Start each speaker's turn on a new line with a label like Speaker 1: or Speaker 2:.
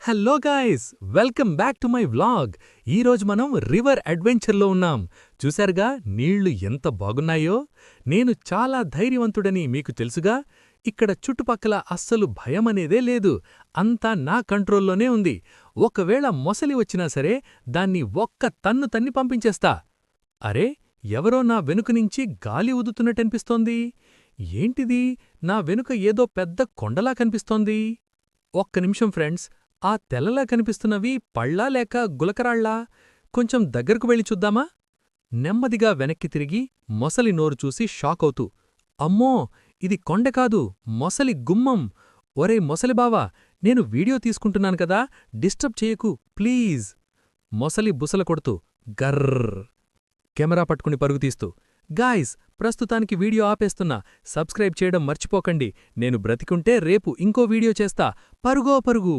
Speaker 1: Hello guys, welcome back to my vlog. ఈరోజు మనం river అడ్వెంచర్లో ఉన్నాం. చూశారుగా నీళ్లు ఎంత బాగున్నాయో. నేను చాలా ధైర్యవంతుడని మీకు తెలుసుగా. ఇక్కడ చుట్టుపక్కల అస్సలు భయమనేదే లేదు. అంతా నా కంట్రోల్లోనే ఉంది. ఒకవేళ మొసలి వచ్చినా సరే దాన్ని ఒక్క తన్ను తన్ని పంపించేస్తా. అరే, ఎవరో నా వెనుకనుంచి గాలి ఊదుతున్నట్టనిపిస్తోంది. ఏంటిది, నా వెనుక ఏదో పెద్ద కొండలా కనిపిస్తోంది. ఒక్క నిమిషం ఫ్రెండ్స్, ఆ తెల్లలా కనిపిస్తున్నవి పళ్ళా లేక గులకరాళ్ళా? కొంచెం దగ్గరకు వెళ్ళి చూద్దామా? నెమ్మదిగా వెనక్కి తిరిగి మొసలి నోరు చూసి షాకవుతూ, అమ్మో, ఇది కొండెకాదు, మొసలి గుమ్మం. ఒరే మొసలిబావా, నేను వీడియో తీసుకుంటున్నాను కదా, డిస్టర్బ్ చేయకు ప్లీజ్. మొసలి బుసల కొడుతూ గర్ర్. కెమెరా పట్టుకుని పరుగుతీస్తూ, గాయ్స్, ప్రస్తుతానికి వీడియో ఆపేస్తున్నా. సబ్స్క్రైబ్ చేయడం మర్చిపోకండి. నేను బ్రతికుంటే రేపు ఇంకో వీడియో చేస్తా. పరుగో పరుగు.